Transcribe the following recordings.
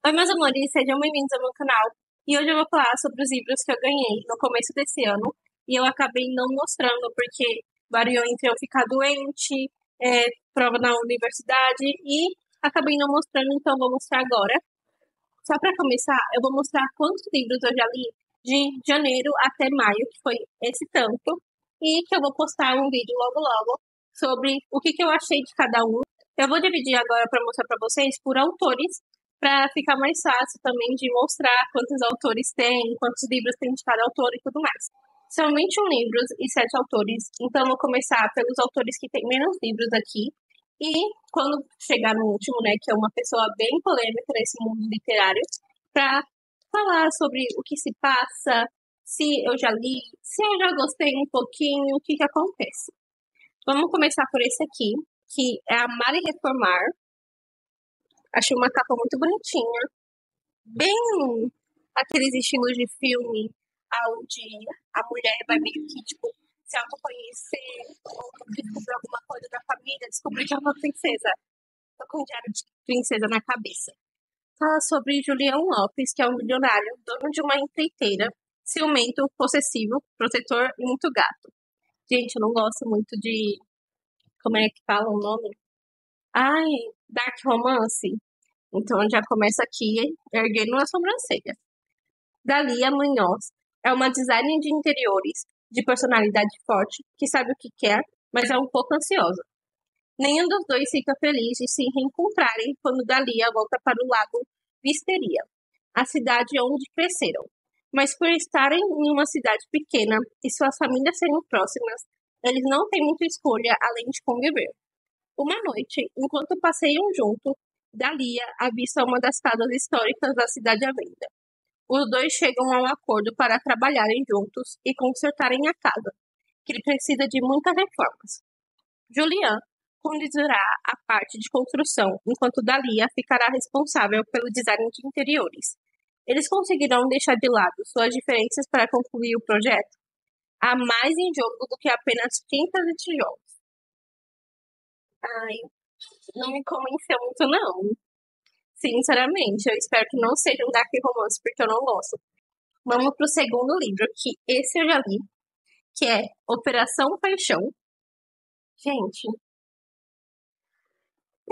Oi, meus amores, sejam bem-vindos ao meu canal. E hoje eu vou falar sobre os livros que eu ganhei no começo desse ano e eu acabei não mostrando porque variou entre eu ficar doente, prova na universidade e acabei não mostrando, então eu vou mostrar agora. Só para começar, eu vou mostrar quantos livros eu já li de janeiro até maio, que foi esse tanto, e que eu vou postar um vídeo logo logo sobre o que eu achei de cada um. Eu vou dividir agora para mostrar para vocês por autores, para ficar mais fácil também de mostrar quantos autores tem, quantos livros tem de cada autor e tudo mais. São 21 livros e 7 autores, então eu vou começar pelos autores que têm menos livros aqui, e quando chegar no último, né, que é uma pessoa bem polêmica nesse mundo literário, para falar sobre o que se passa, se eu já li, se eu já gostei um pouquinho, o que acontece. Vamos começar por esse aqui, que é a Mari Reformar. Achei uma capa muito bonitinha, bem aqueles estilos de filme onde a mulher vai meio que, tipo, se autoconhecer ou descobrir alguma coisa da família, descobrir que é uma princesa. Tô com um diário de princesa na cabeça. Fala sobre Julião Lopes, que é um milionário, dono de uma empreiteira, ciumento, possessivo, protetor e muito gato. Gente, eu não gosto muito de... Como é que fala o nome? Ai, dark romance. Então já começa aqui erguendo a sobrancelha. Dalia Munhoz é uma designer de interiores, de personalidade forte, que sabe o que quer, mas é um pouco ansiosa. Nenhum dos dois fica feliz de se reencontrarem quando Dalia volta para o lago Visteria, a cidade onde cresceram. Mas por estarem em uma cidade pequena e suas famílias serem próximas, eles não têm muita escolha além de conviver. Uma noite, enquanto passeiam juntos, Dalia avista uma das casas históricas da cidade à venda. Os dois chegam a um acordo para trabalharem juntos e consertarem a casa, que precisa de muitas reformas. Julian conduzirá a parte de construção, enquanto Dalia ficará responsável pelo design de interiores. Eles conseguirão deixar de lado suas diferenças para concluir o projeto? Há mais em jogo do que apenas tintas e tijolos. Ai, não me convenceu muito, não. Sinceramente, eu espero que não seja um dark romance, porque eu não gosto. Vamos pro segundo livro, que esse eu já li, que é Operação Paixão. Gente,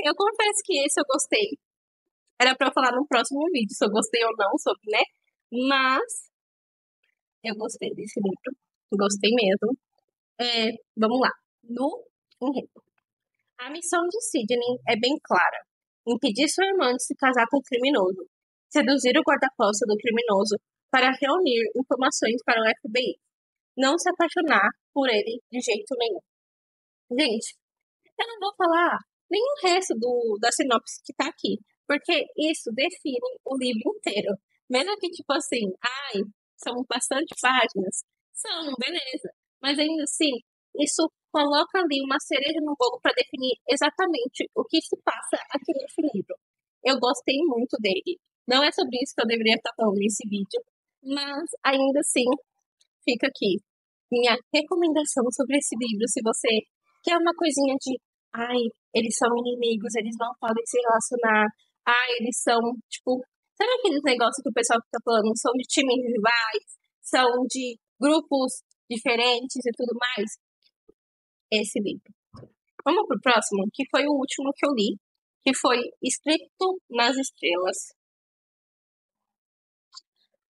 eu confesso que esse eu gostei. Era pra eu falar no próximo vídeo se eu gostei ou não sobre, né? Mas eu gostei desse livro. Gostei mesmo. Vamos lá. No enredo. A missão de Sidney é bem clara. Impedir sua irmã de se casar com o criminoso. Seduzir o guarda-costas do criminoso para reunir informações para o FBI. Não se apaixonar por ele de jeito nenhum. Gente, eu não vou falar nem o resto da sinopse que tá aqui, porque isso define o livro inteiro. Mesmo que, tipo assim, ai, são bastante páginas, são, beleza. Mas ainda assim, isso coloca ali uma cereja no bolo para definir exatamente o que se passa aqui nesse livro. Eu gostei muito dele. Não é sobre isso que eu deveria estar falando nesse vídeo, mas ainda assim, fica aqui minha recomendação sobre esse livro, se você quer uma coisinha de, ai, eles são inimigos, eles não podem se relacionar, ai, eles são, tipo, sabe aqueles negócios que o pessoal fica falando, são de times rivais, são de grupos diferentes e tudo mais? Esse livro. Vamos pro próximo, que foi o último que eu li, que foi Escrito nas Estrelas.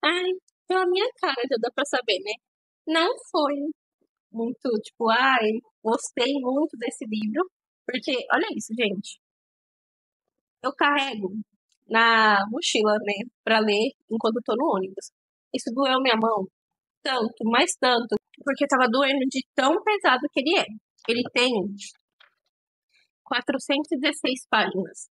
Ai, pela minha cara já dá pra saber, né? Não foi muito, tipo, ai, gostei muito desse livro, porque, olha isso, gente, eu carrego na mochila, né, pra ler enquanto eu tô no ônibus. Isso doeu minha mão tanto, mais tanto, porque tava doendo de tão pesado que ele é. Ele tem 416 páginas.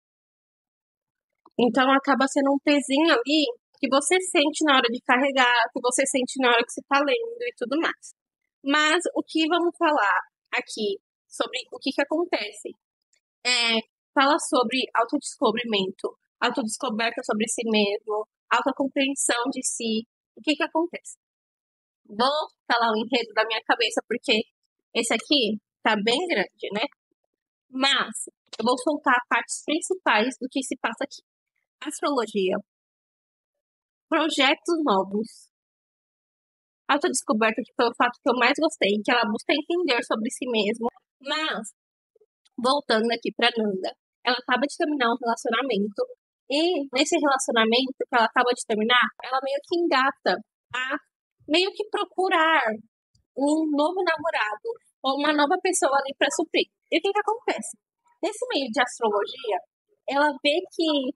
Então acaba sendo um pezinho ali que você sente na hora de carregar, que você sente na hora que você tá lendo e tudo mais. Mas o que vamos falar aqui sobre o que acontece fala sobre autodescobrimento, autodescoberta sobre si mesmo, autocompreensão de si. O que acontece? Vou falar o enredo da minha cabeça, porque esse aqui tá bem grande, né? Mas eu vou soltar partes principais do que se passa aqui. Astrologia projetos novos. Autodescoberta que foi o fato que eu mais gostei, que ela busca entender sobre si mesma. Mas, voltando aqui pra Nanda, ela acaba de terminar um relacionamento. E nesse relacionamento que ela acaba de terminar, ela meio que engata a meio que procurar um novo namorado ou uma nova pessoa ali para suprir. E o que que acontece? Nesse meio de astrologia, ela vê que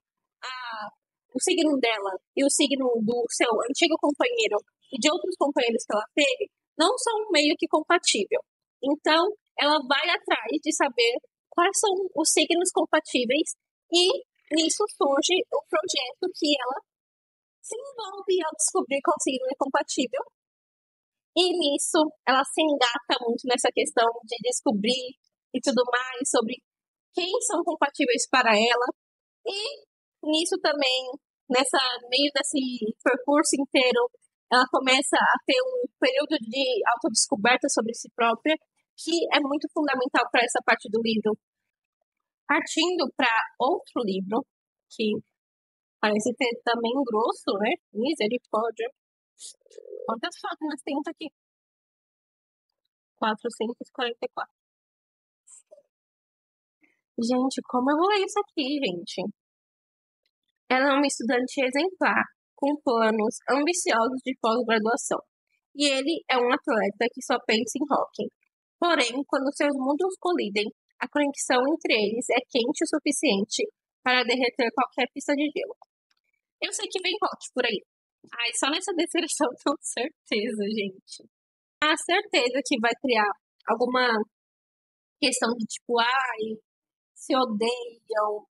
o signo dela e o signo do seu antigo companheiro e de outros companheiros que ela teve não são meio que compatíveis. Então, ela vai atrás de saber quais são os signos compatíveis e nisso surge o projeto que ela se envolve ao descobrir qual signo é compatível. E nisso, ela se engata muito nessa questão de descobrir e tudo mais sobre quem são compatíveis para ela. E nisso também, nessa meio desse percurso inteiro, ela começa a ter um período de autodescoberta sobre si própria, que é muito fundamental para essa parte do livro. Partindo para outro livro, que parece ter também grosso, né? Misericórdia. Quantas páginas tem isso aqui? 444. Gente, como eu vou ler isso aqui, gente? Ela é uma estudante exemplar, com planos ambiciosos de pós-graduação. E ele é um atleta que só pensa em hóquei. Porém, quando seus mundos colidem, a conexão entre eles é quente o suficiente para derreter qualquer pista de gelo. Eu sei que vem hóquei por aí. Ai, só nessa descrição tenho certeza, gente. A certeza que vai criar alguma questão de tipo, ai, se odeiam,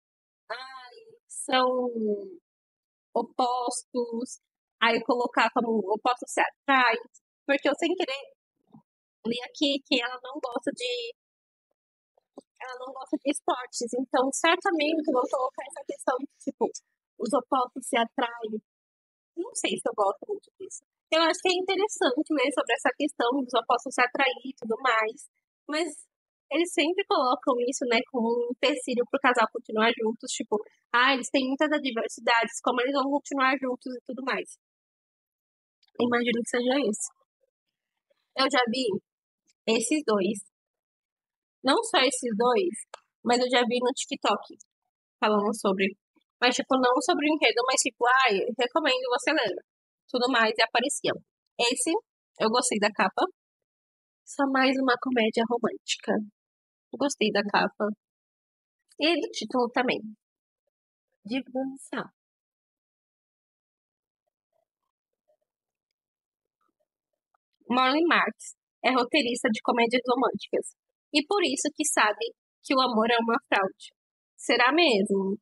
ai, são opostos, aí colocar como opostos se atrai, porque eu sem querer li aqui que ela não gosta de esportes, então certamente eu vou colocar essa questão de tipo, os opostos se atraem. Não sei se eu gosto muito disso. Eu acho que é interessante ler sobre essa questão dos opostos se atrair e tudo mais, mas eles sempre colocam isso, né, como um empecilho pro casal continuar juntos, tipo, eles têm muitas adversidades, como eles vão continuar juntos e tudo mais. Imagino que seja isso. Eu já vi esses dois, não só esses dois, mas eu já vi no TikTok falando sobre, mas tipo, não sobre o enredo, mas tipo, recomendo você ler, tudo mais, e apareciam. Esse, eu gostei da capa, só mais uma comédia romântica. Gostei da capa. E do título também. Divulgação. Molly Marks é roteirista de comédias românticas. E por isso que sabe que o amor é uma fraude. Será mesmo?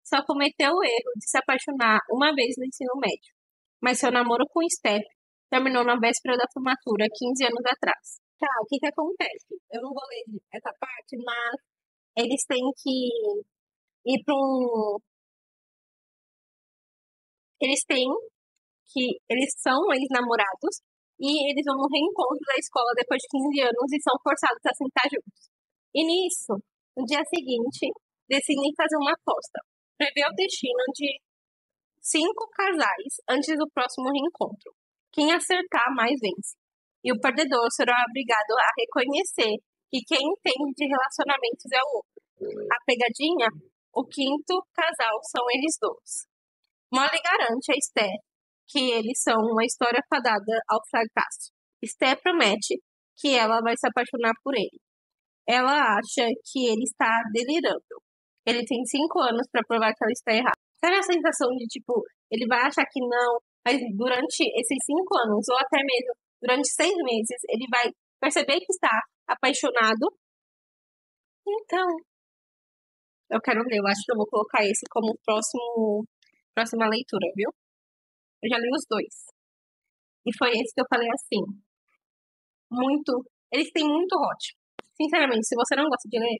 Só cometeu o erro de se apaixonar uma vez no ensino médio. Mas seu namoro com Steph terminou na véspera da formatura, 15 anos atrás. Tá, o que que acontece? Eu não vou ler essa parte, mas eles têm que ir para um. Eles têm que. Eles são ex-namorados e eles vão no reencontro da escola depois de 15 anos e são forçados a sentar juntos. E nisso, no dia seguinte, decidem fazer uma aposta. Prever o destino de 5 casais antes do próximo reencontro. Quem acertar mais vence. E o perdedor será obrigado a reconhecer que quem entende de relacionamentos é o outro. A pegadinha, o quinto casal são eles dois. Molly garante a Esther que eles são uma história fadada ao fracasso. Esther promete que ela vai se apaixonar por ele. Ela acha que ele está delirando. Ele tem 5 anos para provar que ela está errada. Sabe a sensação de, tipo, ele vai achar que não, mas durante esses 5 anos, ou até mesmo durante 6 meses, ele vai perceber que está apaixonado. Então, eu quero ler. Eu acho que eu vou colocar esse como próxima leitura, viu? Eu já li os dois. E foi esse que eu falei assim. Muito. Eles têm muito hot. Sinceramente, se você não gosta de ler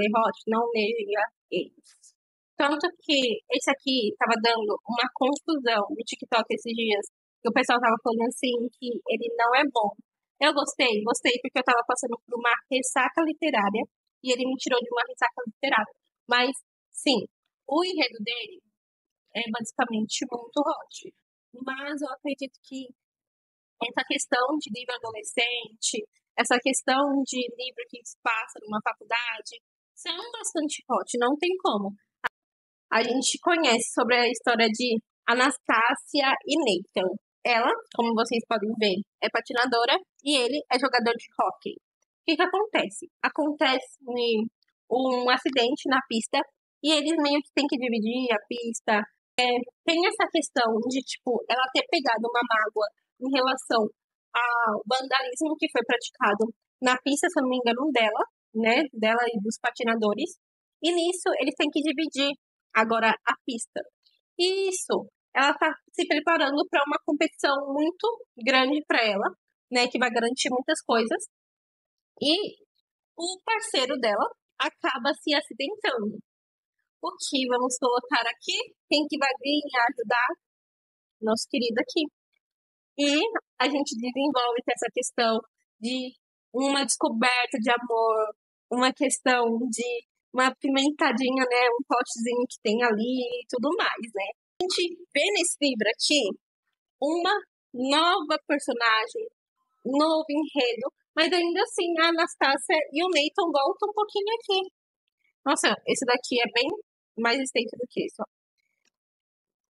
hot, não leia eles. Tanto que esse aqui tava dando uma confusão no TikTok esses dias. Que o pessoal tava falando assim que ele não é bom. Eu gostei porque eu tava passando por uma ressaca literária e ele me tirou de uma ressaca literária. Mas, sim, o enredo dele é basicamente muito hot. Mas eu acredito que essa questão de livro adolescente, essa questão de livro que se passa numa faculdade, são bastante hot, não tem como. A gente conhece sobre a história de Anastácia e Nathan. Ela, como vocês podem ver, é patinadora e ele é jogador de hóquei. O que acontece? Acontece um acidente na pista e eles meio que têm que dividir a pista. Tem essa questão de, tipo, ela ter pegado uma mágoa em relação ao vandalismo que foi praticado na pista, se eu não me engano, dela, né? Dela e dos patinadores. E nisso, eles têm que dividir agora a pista. E isso, ela tá se preparando para uma competição muito grande para ela, né? Que vai garantir muitas coisas. E o parceiro dela acaba se acidentando. O que vamos colocar aqui? Quem que vai vir ajudar? Nosso querido aqui. E a gente desenvolve essa questão de uma descoberta de amor, uma questão de uma pimentadinha, né? Um potezinho que tem ali e tudo mais, né? A gente vê nesse livro aqui uma nova personagem, um novo enredo, mas ainda assim a Anastácia e o Nathan voltam um pouquinho aqui. Nossa, esse daqui é bem mais extenso do que isso.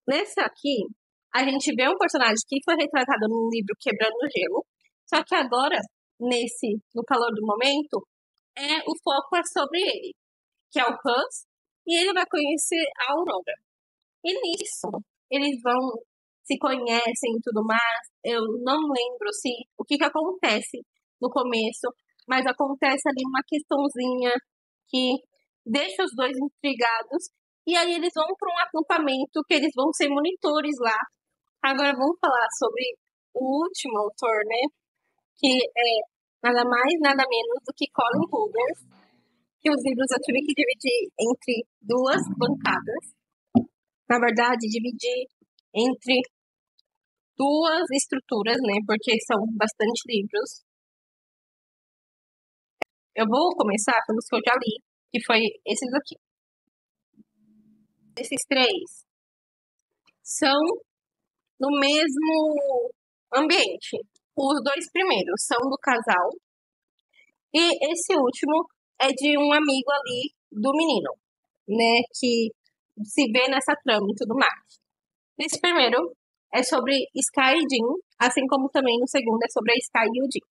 Nesse aqui, a gente vê um personagem que foi retratado no livro Quebrando o Gelo, só que agora, no calor do momento, o foco é sobre ele, que é o Hans, e ele vai conhecer a Aurora. E nisso, eles se conhecem e tudo mais. Eu não lembro o que acontece no começo, mas acontece ali uma questãozinha que deixa os dois intrigados. E aí eles vão para um acampamento que eles vão ser monitores lá. Agora vamos falar sobre o último autor, né? Que é nada mais, nada menos do que Colin Hoover. Que os livros eu tive que dividir entre duas bancadas. Na verdade, dividir entre duas estruturas, né? Porque são bastante livros. Eu vou começar pelos que eu já li, que foi esses aqui. Esses três são no mesmo ambiente. Os dois primeiros são do casal e esse último é de um amigo ali do menino, né? Que se vê nessa trama e tudo mais. Esse primeiro é sobre Sky e Jin, assim como também no segundo é sobre a Sky e o Jin.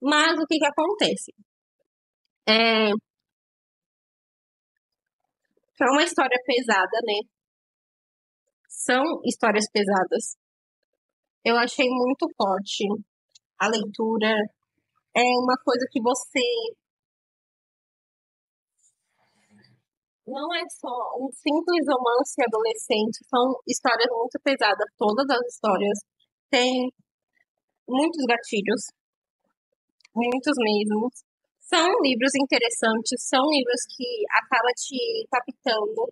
Mas o que acontece? É uma história pesada, né? São histórias pesadas. Eu achei muito forte a leitura. É uma coisa que você não é só um simples romance adolescente, são histórias muito pesadas. Todas as histórias têm muitos gatilhos, muitos mesmo. São livros interessantes, são livros que acabam te captando.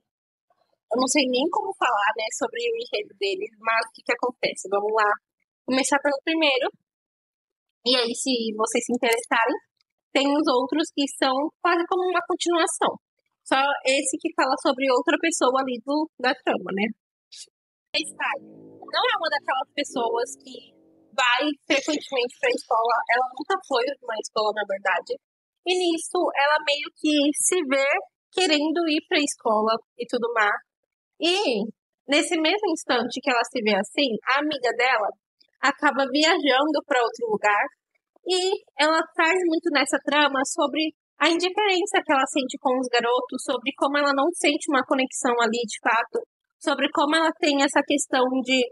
Eu não sei nem como falar, né, sobre o enredo deles, mas o que acontece? Vamos lá. Começar pelo primeiro. E aí, se vocês se interessarem, tem os outros que são quase como uma continuação. Só esse que fala sobre outra pessoa ali da trama, né? A Sky não é uma daquelas pessoas que vai frequentemente pra escola. Ela nunca foi uma escola, na verdade. E nisso, ela meio que se vê querendo ir pra escola e tudo mais. E nesse mesmo instante que ela se vê assim, a amiga dela acaba viajando para outro lugar e ela traz muito nessa trama sobre a indiferença que ela sente com os garotos, sobre como ela não sente uma conexão ali de fato, sobre como ela tem essa questão de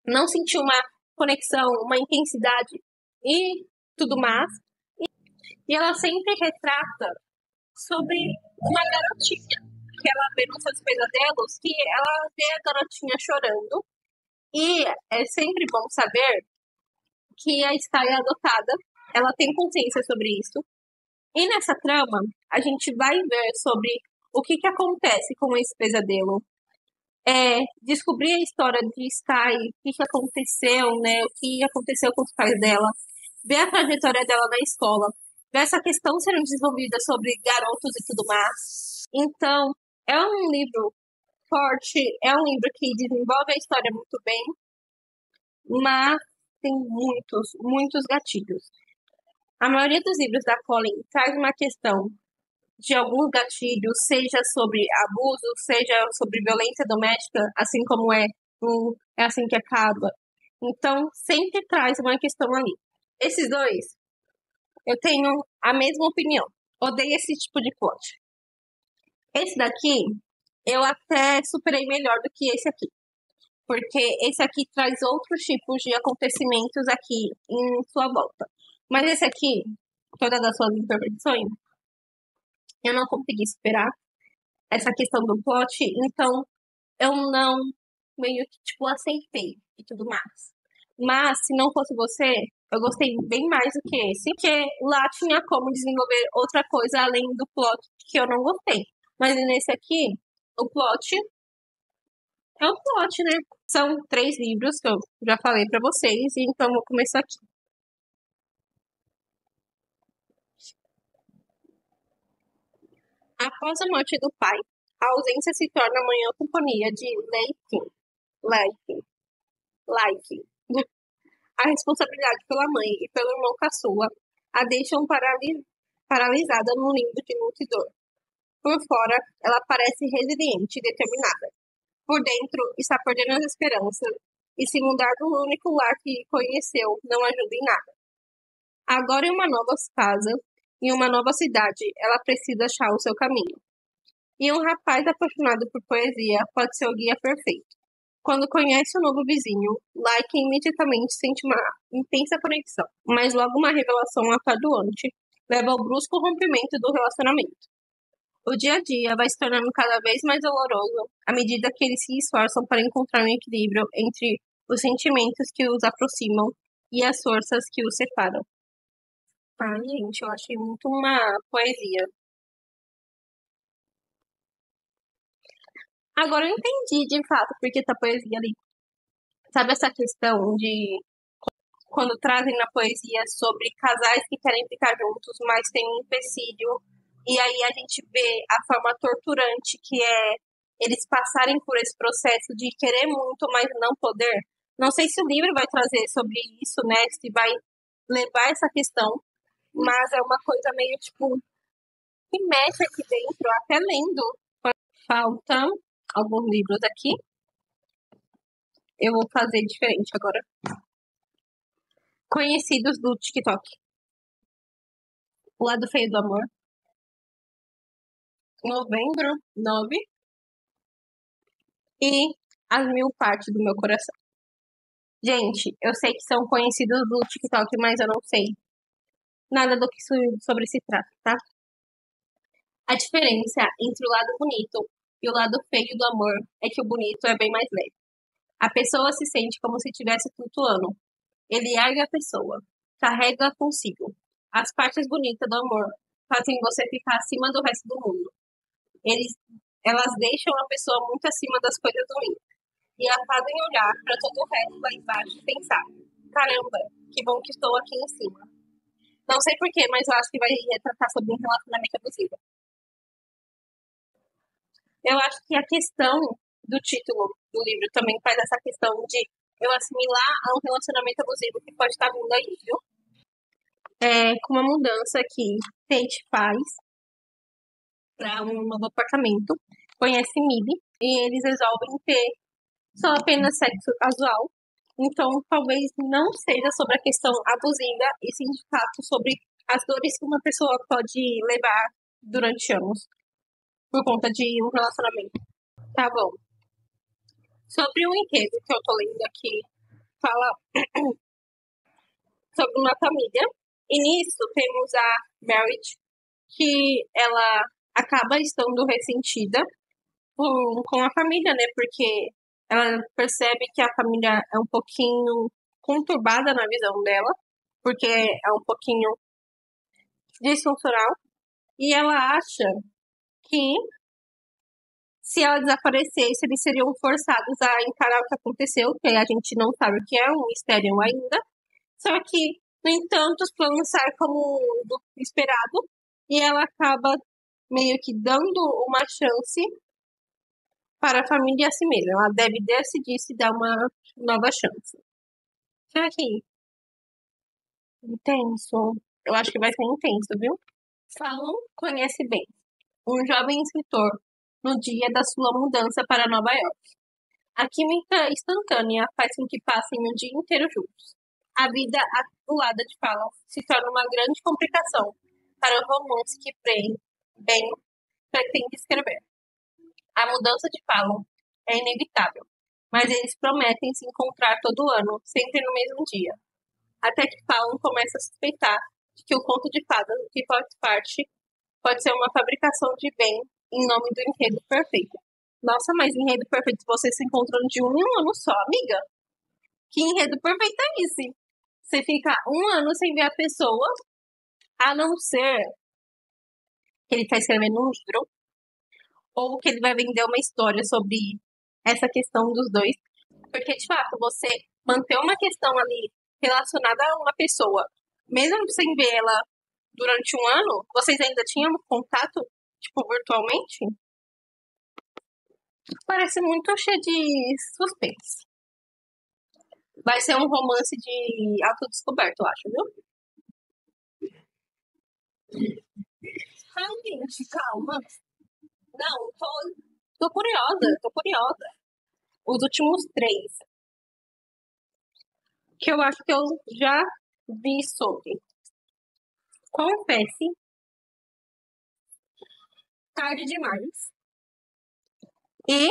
não sentir uma conexão, uma intensidade e tudo mais. E ela sempre retrata sobre uma garotinha que ela vê nos seus pesadelos, que ela vê a garotinha chorando. E é sempre bom saber que a Sky é adotada, ela tem consciência sobre isso. E nessa trama, a gente vai ver sobre o que acontece com esse pesadelo. Descobrir a história de Sky, o que aconteceu, né? O que aconteceu com os pais dela. Ver a trajetória dela na escola. Ver essa questão sendo desenvolvida sobre garotos e tudo mais. Então, é um livro forte, é um livro que desenvolve a história muito bem, mas tem muitos gatilhos. A maioria dos livros da Colleen traz uma questão de alguns gatilhos, seja sobre abuso, seja sobre violência doméstica, assim como É Assim que Acaba. Então, sempre traz uma questão ali. Esses dois, eu tenho a mesma opinião. Odeio esse tipo de plot. Esse daqui, eu até superei melhor do que esse aqui. Porque esse aqui traz outros tipos de acontecimentos aqui em sua volta. Mas esse aqui, todas as suas intervenções, eu não consegui superar essa questão do plot, então eu não meio que, tipo, aceitei e tudo mais. Mas, se não fosse você, eu gostei bem mais do que esse, porque lá tinha como desenvolver outra coisa além do plot que eu não gostei. Mas nesse aqui, o plot é o plot, né? São 3 livros que eu já falei pra vocês, então eu vou começar aqui. Após a morte do pai, a ausência se torna a maior companhia de Leikin. A responsabilidade pela mãe e pelo irmão caçula a deixam paralisada num limbo de luta e dor. Por fora, ela parece resiliente e determinada. Por dentro, está perdendo as esperanças e se mudar do único lar que conheceu não ajuda em nada. Agora em uma nova casa, em uma nova cidade, ela precisa achar o seu caminho. E um rapaz apaixonado por poesia pode ser o guia perfeito. Quando conhece o novo vizinho, Like imediatamente sente uma intensa conexão, mas logo uma revelação atordoante leva ao brusco rompimento do relacionamento. O dia a dia vai se tornando cada vez mais doloroso à medida que eles se esforçam para encontrar um equilíbrio entre os sentimentos que os aproximam e as forças que os separam. Ai, gente, eu achei muito uma poesia. Agora eu entendi de fato porque tá poesia ali. Sabe essa questão de quando trazem na poesia sobre casais que querem ficar juntos, mas tem um empecilho, e aí a gente vê a forma torturante que é eles passarem por esse processo de querer muito, mas não poder. Não sei se o livro vai trazer sobre isso, né? Se vai levar essa questão, mas é uma coisa meio tipo que mexe aqui dentro, até lendo. Faltam alguns livros aqui. Eu vou fazer diferente agora. Conhecidos do TikTok. O Lado Feio do Amor. Novembro 9. E As Mil Partes do Meu Coração. Gente, eu sei que são conhecidos do TikTok, mas eu não sei nada do que sobre se trata, tá? A diferença entre o lado bonito e o lado feio do amor é que o bonito é bem mais leve. A pessoa se sente como se estivesse flutuando. Ele ergue a pessoa, carrega consigo. As partes bonitas do amor fazem você ficar acima do resto do mundo. Elas deixam a pessoa muito acima das coisas ruins e a fazem olhar para todo o resto lá embaixo e pensar: caramba, que bom que estou aqui em cima. Não sei porquê, mas eu acho que vai retratar sobre um relacionamento abusivo. Eu acho que a questão do título do livro também faz essa questão de eu assimilar a um relacionamento abusivo que pode estar vindo aí, viu? Com uma mudança que Tate faz para um novo apartamento, conhece Millie e eles resolvem ter só apenas sexo casual. Então, talvez não seja sobre a questão abusiva e sim de fato sobre as dores que uma pessoa pode levar durante anos por conta de um relacionamento. Tá bom. Sobre o enredo que eu tô lendo aqui, fala sobre uma família. E nisso temos a Merit, que ela acaba estando ressentida com a família, né? Porque ela percebe que a família é um pouquinho conturbada na visão dela, porque é um pouquinho disfuncional. E ela acha que se ela desaparecesse, eles seriam forçados a encarar o que aconteceu, que a gente não sabe o que é, um mistério ainda. Só que, no entanto, os planos saem como do esperado e ela acaba meio que dando uma chance para a família e a si mesma. Ela deve decidir se dar uma nova chance. Será que intenso? Eu acho que vai ser intenso, viu? Fallon conhece bem um jovem escritor no dia da sua mudança para Nova York. A química instantânea faz com que passem o dia inteiro juntos. A vida atribulada de Fallon se torna uma grande complicação para o romance que Ben pretende escrever. A mudança de Fallon é inevitável, mas eles prometem se encontrar todo ano, sempre no mesmo dia. Até que Fallon começa a suspeitar de que o conto de fadas que faz parte pode ser uma fabricação de Ben em nome do enredo perfeito. Nossa, mas enredo perfeito, vocês se encontram de um em um ano só, amiga? Que enredo perfeito é esse? Você fica um ano sem ver a pessoa, a não ser que ele está escrevendo um livro, ou que ele vai vender uma história sobre essa questão dos dois. Porque, de fato, você manter uma questão ali relacionada a uma pessoa, mesmo sem ver ela durante um ano, vocês ainda tinham contato, tipo, virtualmente? Parece muito cheio de suspense. Vai ser um romance de autodescoberta, eu acho, viu? Ai, gente, calma. Não, tô curiosa, tô curiosa. Os últimos três, que eu acho que eu já vi sobre. Confesse, Tarde Demais e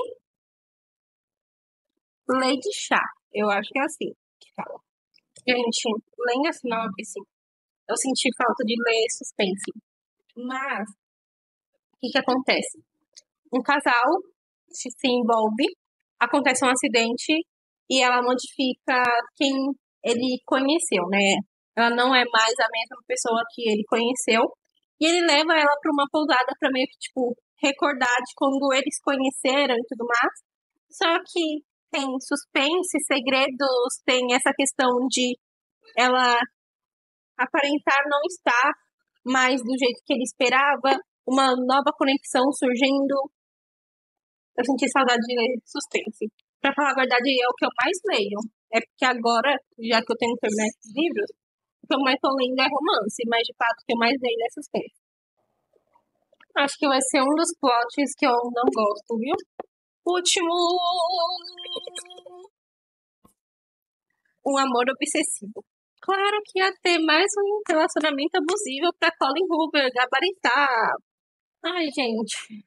Lady Chá. Eu acho que é assim que fala. Gente, lendo a sinopse, eu senti falta de ler suspense. Mas, o que acontece? Um casal se envolve, acontece um acidente e ela modifica quem ele conheceu, né? Ela não é mais a mesma pessoa que ele conheceu. E ele leva ela para uma pousada para meio que, tipo, recordar de quando eles conheceram e tudo mais. Só que tem suspense, segredos, tem essa questão de ela aparentar não estar mais do jeito que ele esperava, uma nova conexão surgindo. Eu senti saudade de ler suspense. Pra falar a verdade, é o que eu mais leio. É porque agora, já que eu tenho que terminar esses livros, o que eu mais tô lendo é romance, mas de fato o que eu mais leio é suspense. Acho que vai ser um dos plots que eu não gosto, viu? Último! Um amor obsessivo. Claro que ia ter mais um relacionamento abusivo pra Colin Hoover gabaritar. Ai, gente.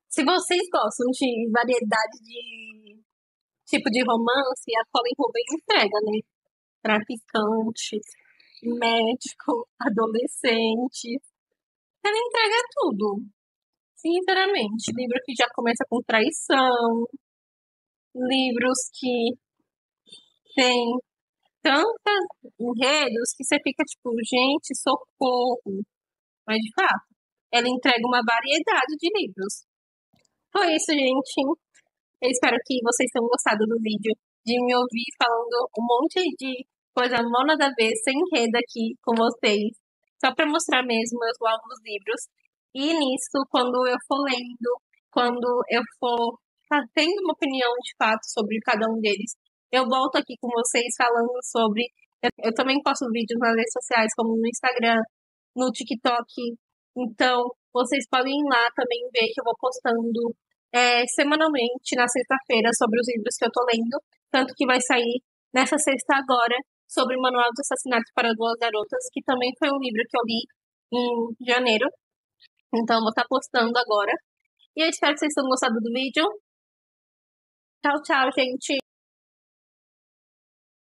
Se vocês gostam de variedade de tipo de romance, a Colin Hoover entrega, né? Traficante, médico, adolescente. Ela entrega tudo. Sinceramente. Livro que já começa com traição. Livros que tem tantos enredos que você fica tipo, gente, socorro. Mas de fato, ela entrega uma variedade de livros. Foi isso, gente. Eu espero que vocês tenham gostado do vídeo, de me ouvir falando um monte de coisa mó nada a ver, sem enredo aqui com vocês, só para mostrar mesmo meus novos livros. E nisso, quando eu for lendo, quando eu for tendo uma opinião de fato sobre cada um deles, eu volto aqui com vocês falando sobre. Eu também posto vídeos nas redes sociais, como no Instagram, no TikTok. Então, vocês podem ir lá também ver que eu vou postando semanalmente na sexta-feira sobre os livros que eu tô lendo. Tanto que vai sair nessa sexta agora sobre o Manual de Assassinato para Duas Garotas, que também foi um livro que eu li em janeiro. Então, eu vou estar postando agora. E eu espero que vocês tenham gostado do vídeo. Tchau, tchau, gente!